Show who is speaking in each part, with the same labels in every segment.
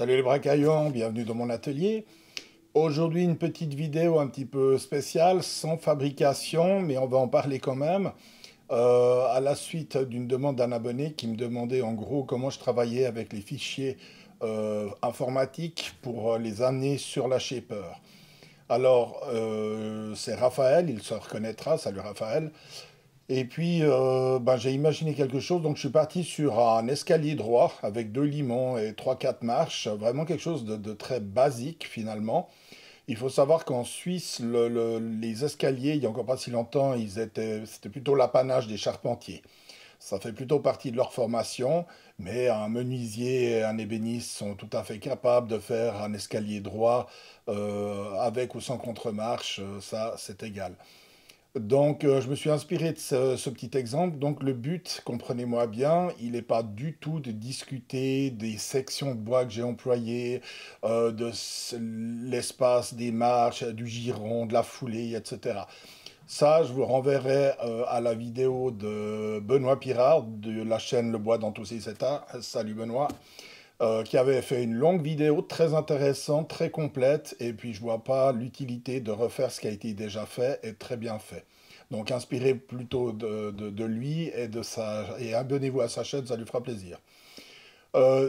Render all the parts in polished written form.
Speaker 1: Salut les bracaillons, bienvenue dans mon atelier. Aujourd'hui, une petite vidéo un petit peu spéciale, sans fabrication, mais on va en parler quand même, à la suite d'une demande d'un abonné qui me demandait en gros comment je travaillais avec les fichiers informatiques pour les amener sur la Shaper. Alors, c'est Raphaël, il se reconnaîtra, salut Raphaël. Et puis, j'ai imaginé quelque chose, donc je suis parti sur un escalier droit avec deux limons et trois, quatre marches, vraiment quelque chose de très basique finalement. Il faut savoir qu'en Suisse, les escaliers, il y a encore pas si longtemps, c'était plutôt l'apanage des charpentiers. Ça fait plutôt partie de leur formation, mais un menuisier et un ébéniste sont tout à fait capables de faire un escalier droit avec ou sans contre-marche, ça c'est égal. Donc, je me suis inspiré de ce petit exemple. Donc, le but, comprenez-moi bien, il n'est pas du tout de discuter des sections de bois que j'ai employées, l'espace des marches, du giron, de la foulée, etc. Ça, je vous renverrai à la vidéo de Benoît Pirard de la chaîne Le Bois dans tous ses états. Salut Benoît, qui avait fait une longue vidéo très intéressante, très complète, et puis je vois pas l'utilité de refaire ce qui a été déjà fait et très bien fait. Donc inspirez plutôt de lui et abonnez-vous à sa chaîne, ça lui fera plaisir.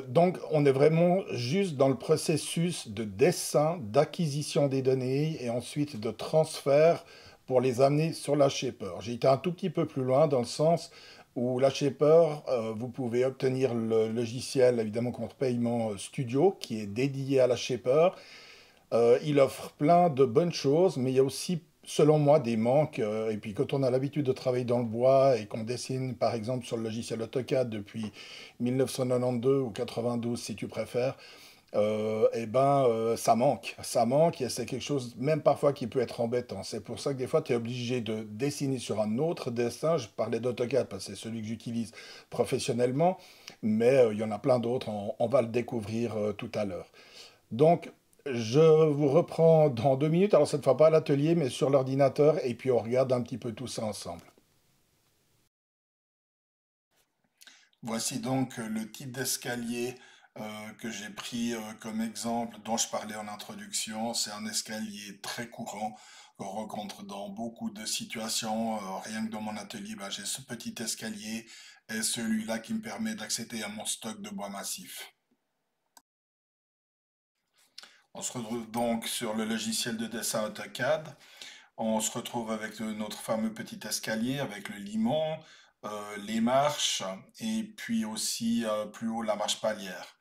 Speaker 1: Donc on est vraiment juste dans le processus de dessin, d'acquisition des données et ensuite de transfert pour les amener sur la Shaper. J'ai été un tout petit peu plus loin dans le sens où la Shaper, vous pouvez obtenir le logiciel évidemment contre paiement Studio qui est dédié à la Shaper. Il offre plein de bonnes choses, mais il y a aussi, selon moi, des manques. Et puis, quand on a l'habitude de travailler dans le bois et qu'on dessine, par exemple, sur le logiciel AutoCAD depuis 1992 ou 92, si tu préfères, ça manque. Ça manque et c'est quelque chose, même parfois, qui peut être embêtant. C'est pour ça que des fois, tu es obligé de dessiner sur un autre dessin. Je parlais d'AutoCAD parce que c'est celui que j'utilise professionnellement, mais il y en a plein d'autres. On va le découvrir tout à l'heure. Donc, je vous reprends dans 2 minutes, alors cette fois pas à l'atelier, mais sur l'ordinateur, et puis on regarde un petit peu tout ça ensemble. Voici donc le type d'escalier que j'ai pris comme exemple dont je parlais en introduction. C'est un escalier très courant qu'on rencontre dans beaucoup de situations. Rien que dans mon atelier, j'ai ce petit escalier et celui-là qui me permet d'accéder à mon stock de bois massif. On se retrouve donc sur le logiciel de dessin AutoCAD. On se retrouve avec notre fameux petit escalier, avec le limon, les marches, et puis aussi plus haut la marche palière.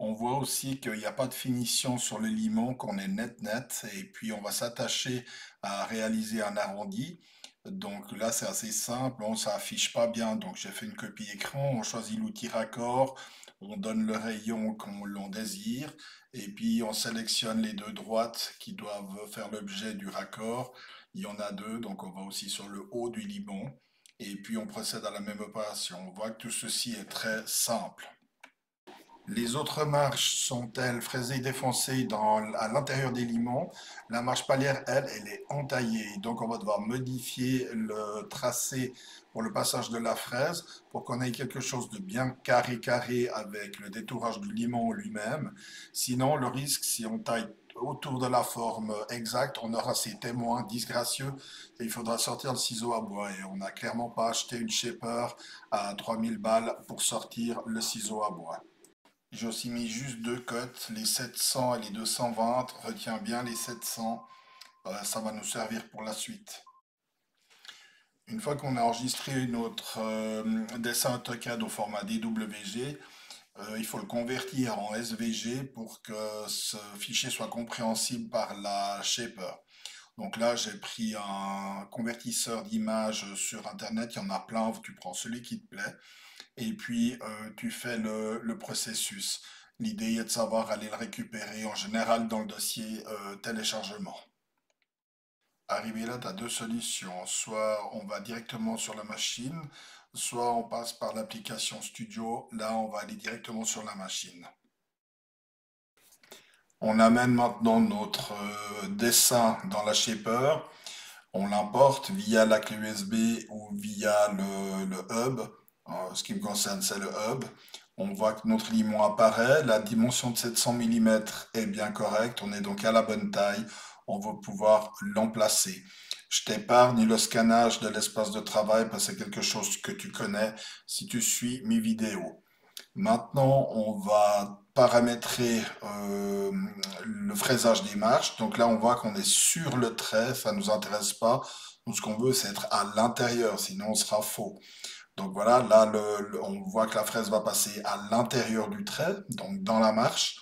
Speaker 1: On voit aussi qu'il n'y a pas de finition sur le limon, qu'on est net, et puis on va s'attacher à réaliser un arrondi. Donc là, c'est assez simple, on ça affiche pas bien, donc j'ai fait une copie écran, on choisit l'outil raccord, on donne le rayon qu'on l'on désire, et puis on sélectionne les deux droites qui doivent faire l'objet du raccord. Il y en a deux, donc on va aussi sur le haut du limon, et puis on procède à la même opération. On voit que tout ceci est très simple. Les autres marches sont-elles fraisées et défoncées à l'intérieur des limons. La marche palière, elle, elle est entaillée. Donc on va devoir modifier le tracé pour le passage de la fraise pour qu'on ait quelque chose de bien carré avec le détourage du limon lui-même. Sinon, le risque, si on taille autour de la forme exacte, on aura ces témoins disgracieux et il faudra sortir le ciseau à bois. Et on n'a clairement pas acheté une shaper à 3000 balles pour sortir le ciseau à bois. J'ai aussi mis juste deux cotes, les 700 et les 220. Retiens bien les 700, ça va nous servir pour la suite. Une fois qu'on a enregistré notre dessin AutoCAD au format DWG, il faut le convertir en SVG pour que ce fichier soit compréhensible par la Shaper. Donc là, j'ai pris un convertisseur d'images sur Internet, il y en a plein, tu prends celui qui te plaît, et puis tu fais le processus. L'idée est de savoir aller le récupérer en général dans le dossier téléchargement. Arrivé là, tu as deux solutions. Soit on va directement sur la machine, soit on passe par l'application Studio. Là, on va aller directement sur la machine. On amène maintenant notre dessin dans la Shaper. On l'importe via la clé USB ou via le hub. Ce qui me concerne, c'est le hub. On voit que notre limon apparaît, la dimension de 700 mm est bien correcte, on est donc à la bonne taille, on va pouvoir l'emplacer. Je t'épargne le scannage de l'espace de travail parce que c'est quelque chose que tu connais si tu suis mes vidéos. Maintenant, on va paramétrer le fraisage des marches. Donc là, on voit qu'on est sur le trait, ça ne nous intéresse pas. Nous, ce qu'on veut, c'est être à l'intérieur, sinon on sera faux. Donc voilà, là, on voit que la fraise va passer à l'intérieur du trait, donc dans la marche.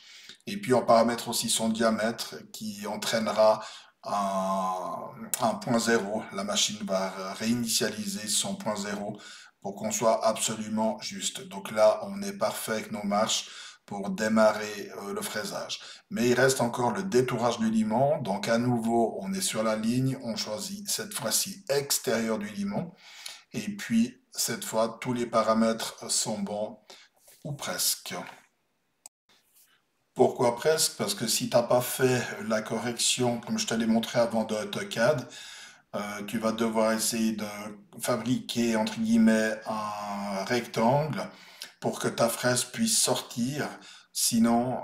Speaker 1: Et puis on paramètre aussi son diamètre qui entraînera un point zéro. La machine va réinitialiser son point zéro pour qu'on soit absolument juste. Donc là, on est parfait avec nos marches pour démarrer le fraisage. Mais il reste encore le détourage du limon. Donc à nouveau, on est sur la ligne. On choisit cette fois-ci extérieur du limon. Et puis, cette fois, tous les paramètres sont bons, ou presque. Pourquoi presque? Parce que si tu n'as pas fait la correction, comme je te l'ai montré avant de AutoCAD, tu vas devoir essayer de fabriquer, entre guillemets, un rectangle pour que ta fraise puisse sortir. Sinon,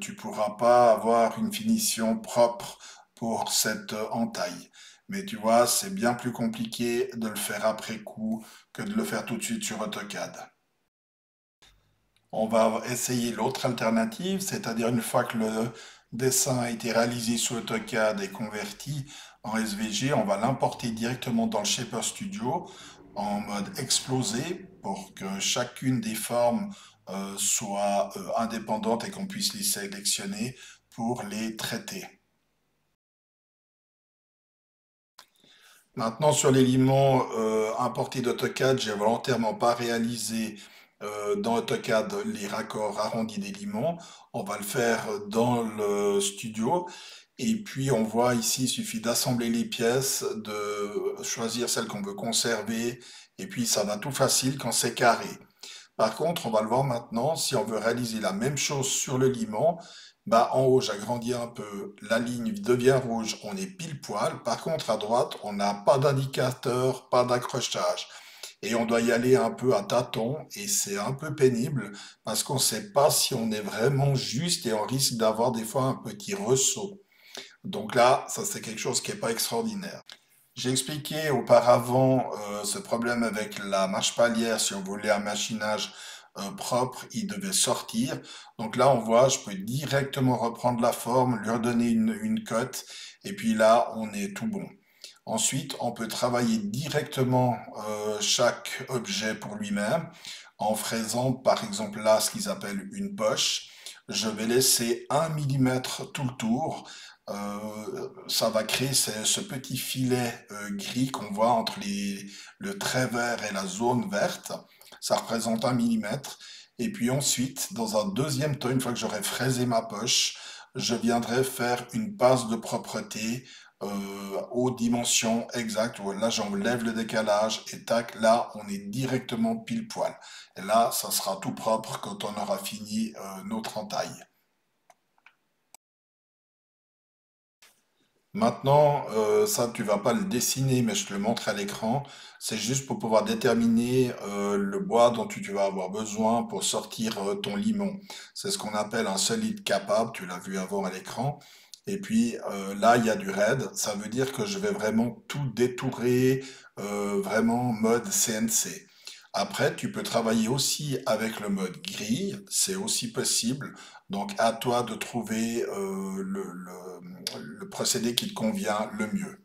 Speaker 1: tu ne pourras pas avoir une finition propre pour cette entaille. Mais tu vois, c'est bien plus compliqué de le faire après coup que de le faire tout de suite sur AutoCAD. On va essayer l'autre alternative, c'est-à-dire une fois que le dessin a été réalisé sous AutoCAD et converti en SVG, on va l'importer directement dans le Shaper Studio en mode explosé pour que chacune des formes soit indépendante et qu'on puisse les sélectionner pour les traiter. Maintenant, sur les limons importés d'AutoCAD, j'ai volontairement pas réalisé dans AutoCAD les raccords arrondis des limons. On va le faire dans le studio. Et puis, on voit ici, il suffit d'assembler les pièces, de choisir celles qu'on veut conserver. Et puis, ça va tout facile quand c'est carré. Par contre, on va le voir maintenant, si on veut réaliser la même chose sur le limon, bah en haut j'agrandis un peu, la ligne devient rouge, on est pile poil. Par contre à droite, on n'a pas d'indicateur, pas d'accrochage. Et on doit y aller un peu à tâtons et c'est un peu pénible parce qu'on ne sait pas si on est vraiment juste et on risque d'avoir des fois un petit ressaut. Donc là, ça c'est quelque chose qui n'est pas extraordinaire. J'ai expliqué auparavant ce problème avec la marche palière. Si on voulait un machinage propre, il devait sortir. Donc là, on voit, je peux directement reprendre la forme, lui redonner une cote, et puis là, on est tout bon. Ensuite, on peut travailler directement chaque objet pour lui-même en fraisant, par exemple, là, ce qu'ils appellent une poche. Je vais laisser 1 mm tout le tour. Ça va créer ce petit filet gris qu'on voit entre le trait vert et la zone verte. Ça représente 1 mm. Et puis ensuite, dans un deuxième temps, une fois que j'aurai fraisé ma poche, je viendrai faire une passe de propreté aux dimensions exactes. Là, j'enlève le décalage et tac, là, on est directement pile poil. Et là, ça sera tout propre quand on aura fini notre entaille. Maintenant, ça, tu vas pas le dessiner, mais je te le montre à l'écran. C'est juste pour pouvoir déterminer le bois dont tu vas avoir besoin pour sortir ton limon. C'est ce qu'on appelle un solide capable, tu l'as vu avant à l'écran. Et puis là, il y a du raid. Ça veut dire que je vais vraiment tout détourer, vraiment mode CNC. Après, tu peux travailler aussi avec le mode grille, c'est aussi possible. Donc à toi de trouver le procédé qui te convient le mieux.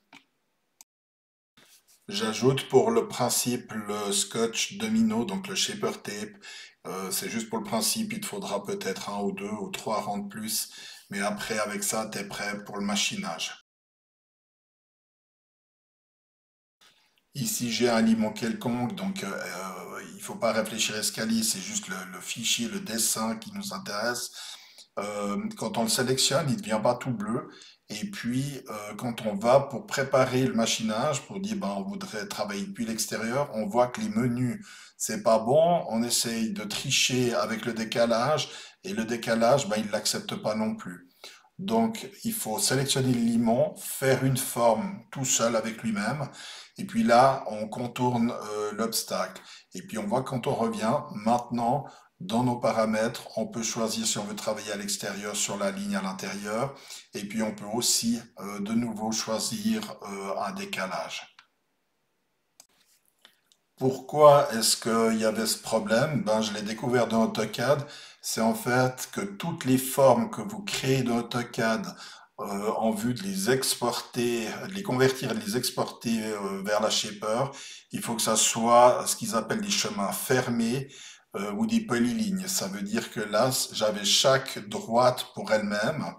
Speaker 1: J'ajoute pour le principe le scotch domino, donc le shaper tape. C'est juste pour le principe, il te faudra peut-être un ou deux ou trois rangs de plus. Mais après, avec ça, tu es prêt pour le machinage. Ici, j'ai un limon quelconque, donc il ne faut pas réfléchir escalier, c'est juste le fichier, le dessin qui nous intéresse. Quand on le sélectionne, il ne devient pas tout bleu. Et puis, quand on va pour préparer le machinage, pour dire ben, on voudrait travailler depuis l'extérieur, on voit que les menus, c'est pas bon. On essaye de tricher avec le décalage, et le décalage, ben, il ne l'accepte pas non plus. Donc, il faut sélectionner le limon, faire une forme tout seul avec lui-même, et puis là, on contourne l'obstacle. Et puis on voit quand on revient, maintenant, Dans nos paramètres, on peut choisir si on veut travailler à l'extérieur, sur la ligne à l'intérieur. Et puis on peut aussi de nouveau choisir un décalage. Pourquoi est-ce qu'il y avait ce problème? Ben, je l'ai découvert dans AutoCAD. C'est en fait que toutes les formes que vous créez dans AutoCAD en vue de les exporter, de les convertir et de les exporter vers la Shaper, il faut que ça soit ce qu'ils appellent des chemins fermés ou des polylignes. Ça veut dire que là, j'avais chaque droite pour elle-même,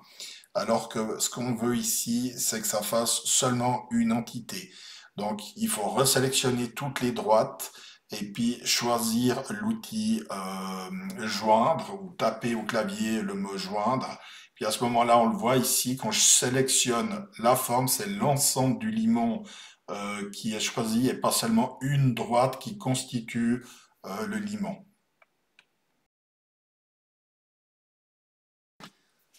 Speaker 1: alors que ce qu'on veut ici, c'est que ça fasse seulement une entité. Donc, il faut resélectionner toutes les droites et puis choisir l'outil joindre ou taper au clavier le mot joindre. Puis à ce moment-là, on le voit ici, quand je sélectionne la forme, c'est l'ensemble du limon qui est choisi et pas seulement une droite qui constitue le limon.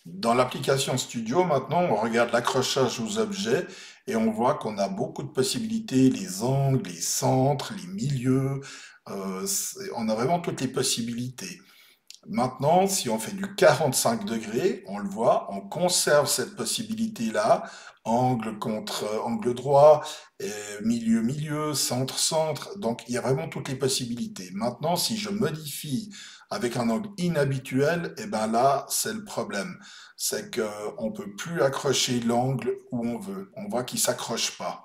Speaker 1: Dans l'application Studio, maintenant, on regarde l'accrochage aux objets et on voit qu'on a beaucoup de possibilités, les angles, les centres, les milieux, on a vraiment toutes les possibilités. Maintenant, si on fait du 45 degrés, on le voit, on conserve cette possibilité-là, angle contre angle droit, milieu-milieu, centre-centre, donc il y a vraiment toutes les possibilités. Maintenant, si je modifie avec un angle inhabituel, et ben là, c'est le problème. C'est qu'on ne peut plus accrocher l'angle où on veut. On voit qu'il ne s'accroche pas.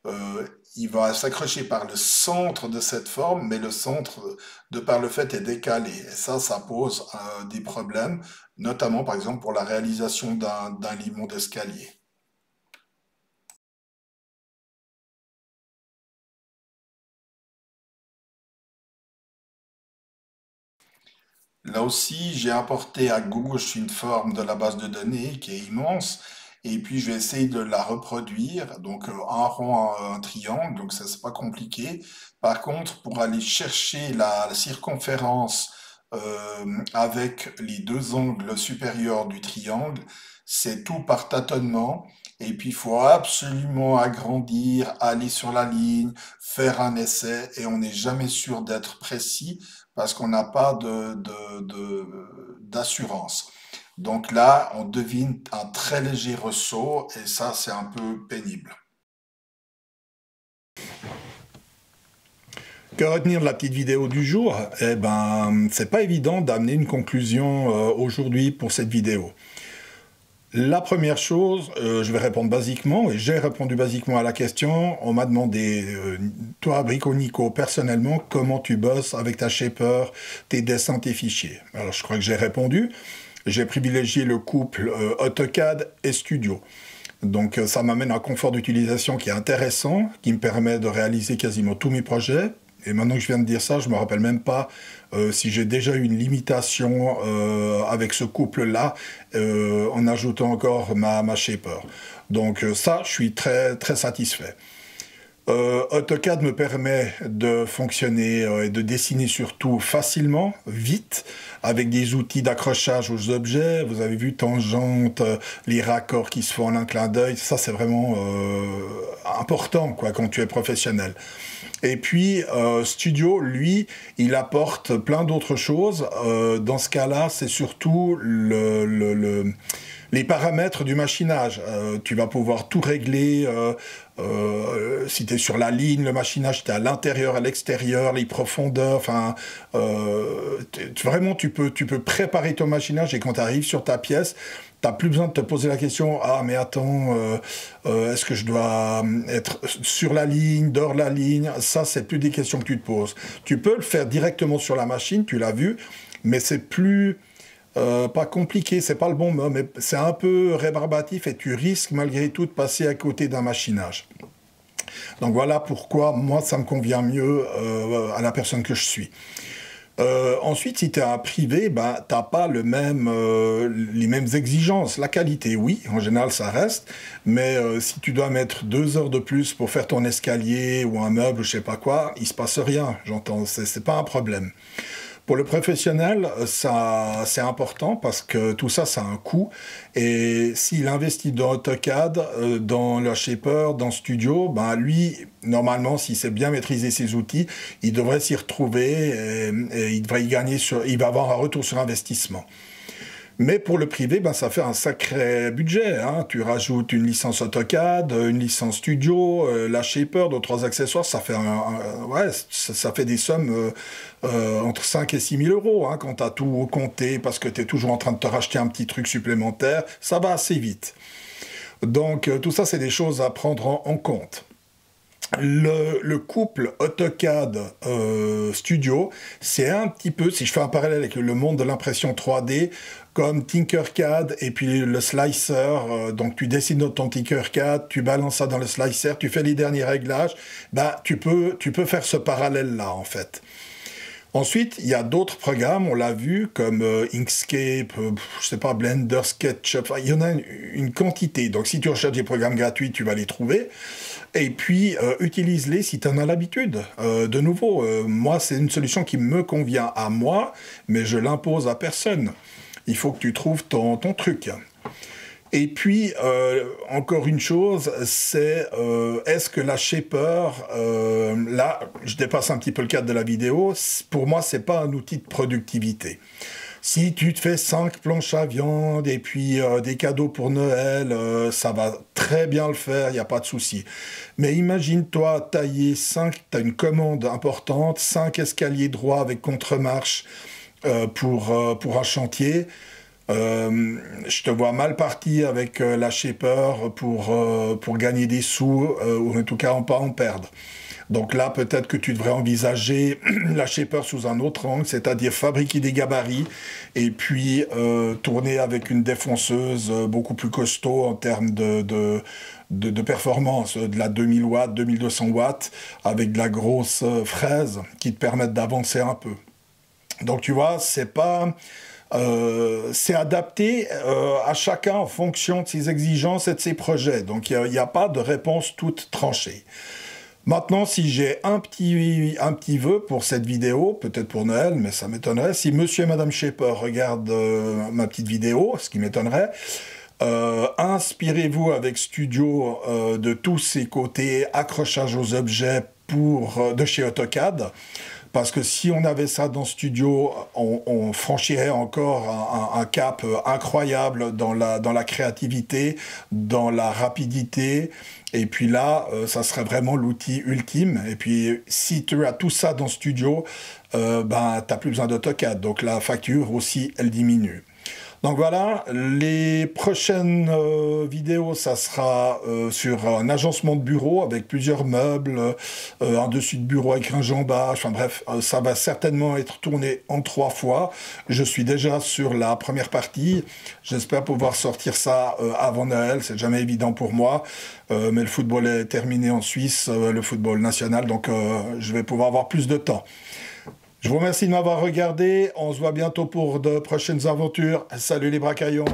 Speaker 1: Euh, il va s'accrocher par le centre de cette forme, mais le centre, de par le fait, est décalé. Et ça pose des problèmes, notamment par exemple pour la réalisation d'un limon d'escalier. Là aussi, j'ai importé à gauche une forme de la base de données qui est immense, et puis je vais essayer de la reproduire. Donc un rond, un triangle, donc ça c'est pas compliqué. Par contre, pour aller chercher la circonférence avec les deux angles supérieurs du triangle, c'est tout par tâtonnement. Et puis il faut absolument agrandir, aller sur la ligne, faire un essai, et on n'est jamais sûr d'être précis parce qu'on n'a pas d'assurance. Donc là, on devine un très léger ressaut et ça, c'est un peu pénible. Que retenir de la petite vidéo du jour? Eh ben, c'est pas évident d'amener une conclusion aujourd'hui pour cette vidéo. La première chose, je vais répondre basiquement, et j'ai répondu basiquement à la question. On m'a demandé, toi, Brico Nico, personnellement, comment tu bosses avec ta Shaper, tes dessins, tes fichiers. Alors, je crois que j'ai répondu. J'ai privilégié le couple AutoCAD et Studio. Donc, ça m'amène à un confort d'utilisation qui est intéressant, qui me permet de réaliser quasiment tous mes projets. Et maintenant que je viens de dire ça, je ne me rappelle même pas si j'ai déjà eu une limitation avec ce couple-là, en ajoutant encore ma Shaper. Donc ça, je suis très, très satisfait. AutoCAD me permet de fonctionner et de dessiner surtout facilement, vite, avec des outils d'accrochage aux objets. Vous avez vu tangente, les raccords qui se font en un clin d'œil. Ça, c'est vraiment important quoi, quand tu es professionnel. Et puis, Studio, lui, il apporte plein d'autres choses. Dans ce cas-là, c'est surtout les paramètres du machinage. Tu vas pouvoir tout régler. Si tu es sur la ligne, le machinage, si tu es à l'intérieur, à l'extérieur, les profondeurs. Enfin, vraiment, tu peux préparer ton machinage et quand tu arrives sur ta pièce, tu n'as plus besoin de te poser la question « Ah, mais attends, est-ce que je dois être sur la ligne, dehors la ligne ?» Ça, c'est plus des questions que tu te poses. Tu peux le faire directement sur la machine, tu l'as vu, mais c'est plus... pas compliqué, c'est pas le bon mot, mais c'est un peu rébarbatif et tu risques malgré tout de passer à côté d'un machinage. Donc voilà pourquoi moi ça me convient mieux à la personne que je suis. Ensuite, si tu es un privé, ben, tu n'as pas les mêmes exigences. La qualité, oui, en général, ça reste. Mais si tu dois mettre 2 heures de plus pour faire ton escalier ou un meuble, je sais pas quoi, il se passe rien, j'entends. C'est pas un problème. Pour le professionnel, ça, c'est important parce que tout ça, ça a un coût. Et s'il investit dans AutoCAD, dans le Shaper, dans Studio, ben lui, normalement, s'il sait bien maîtriser ses outils, il devrait s'y retrouver et il devrait y gagner il va avoir un retour sur investissement. Mais pour le privé, ben, ça fait un sacré budget, hein. Tu rajoutes une licence AutoCAD, une licence Studio, la Shaper, d'autres accessoires, ça fait, ouais, ça fait des sommes entre 5 et 6 000 euros, hein, quand tu as tout compté, parce que tu es toujours en train de te racheter un petit truc supplémentaire. Ça va assez vite. Donc tout ça, c'est des choses à prendre en compte. Le couple AutoCAD Studio, c'est un petit peu, si je fais un parallèle avec le monde de l'impression 3D, comme Tinkercad et puis le slicer. Donc tu dessines dans ton Tinkercad, tu balances ça dans le slicer, tu fais les derniers réglages. Ben, tu peux faire ce parallèle-là, en fait. Ensuite, il y a d'autres programmes, on l'a vu, comme Inkscape, je sais pas, Blender, SketchUp, enfin, il y en a une quantité. Donc si tu recherches des programmes gratuits, tu vas les trouver. Et puis, utilise-les si tu en as l'habitude. De nouveau, moi, c'est une solution qui me convient à moi, mais je l'impose à personne. Il faut que tu trouves ton truc. Et puis, encore une chose, c'est est-ce que la Shaper, là, je dépasse un petit peu le cadre de la vidéo, pour moi, c'est pas un outil de productivité. Si tu te fais 5 planches à viande et puis des cadeaux pour Noël, ça va très bien le faire, il n'y a pas de souci. Mais imagine-toi tailler 5, tu as une commande importante, 5 escaliers droits avec contre-marche pour un chantier. Je te vois mal parti avec la Shaper pour gagner des sous, ou en tout cas pas en perdre. Donc là, peut-être que tu devrais envisager la Shaper sous un autre angle, c'est-à-dire fabriquer des gabarits et puis tourner avec une défonceuse beaucoup plus costaud en termes de performance, de la 2000 watts, 2200 watts, avec de la grosse fraise qui te permettent d'avancer un peu. Donc tu vois, c'est pas... c'est adapté à chacun en fonction de ses exigences et de ses projets. Donc il n'y a pas de réponse toute tranchée. Maintenant, si j'ai un petit vœu pour cette vidéo, peut-être pour Noël, mais ça m'étonnerait, si monsieur et madame Shaper regardent ma petite vidéo, ce qui m'étonnerait, inspirez-vous avec Studio de tous ces côtés accrochage aux objets de chez AutoCAD. Parce que si on avait ça dans Studio, on franchirait encore un cap incroyable dans la créativité, dans la rapidité. Et puis là, ça serait vraiment l'outil ultime. Et puis, si tu as tout ça dans Studio, ben, tu n'as plus besoin d'AutoCAD. Donc la facture aussi, elle diminue. Donc voilà, les prochaines vidéos, ça sera sur un agencement de bureau avec plusieurs meubles, un dessus de bureau avec un jambage, enfin bref, ça va certainement être tourné en 3 fois. Je suis déjà sur la première partie, j'espère pouvoir sortir ça avant Noël, c'est jamais évident pour moi, mais le football est terminé en Suisse, le football national, donc je vais pouvoir avoir plus de temps. Je vous remercie de m'avoir regardé. On se voit bientôt pour de prochaines aventures. Salut les bracaillons.